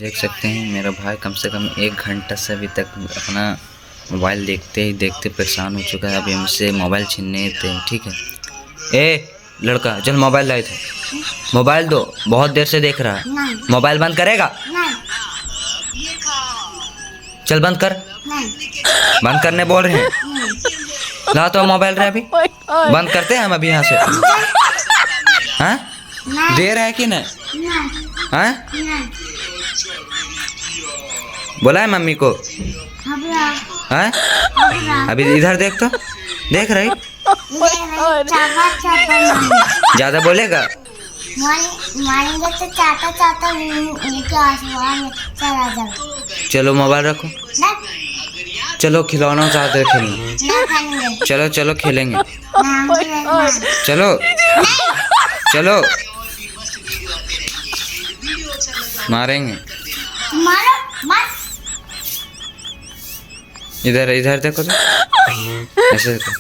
देख सकते हैं मेरा भाई कम से कम 1 घंटा से अभी तक अपना मोबाइल देखते ही देखते परेशान हो चुका है। अभी हमसे मोबाइल छीनने थे, ठीक है। ए लड़का चल मोबाइल लाए थे, मोबाइल दो, बहुत देर से देख रहा है। मोबाइल बंद करेगा? चल बंद कर। बंद करने बोल रहे हैं। ला तो मोबाइल रहे अभी बंद करते हैं हम अभी यहाँ से। हाँ दे रहा है कि नहीं? हाँ बोला है मम्मी को? हाँ अभी इधर देख तो, देख रही? ज्यादा बोलेगा? मारेंगे तो चाटा चाटा उनके आसमान में चला जाएगा। चलो मोबाइल रखो, चलो खिलौना चाहते हैं खेलना, नहीं खाएंगे। चलो चलो खेलेंगे, चलो चलो मारेंगे। मारो मत। इधर इधर देखो तो, ऐसे देखो।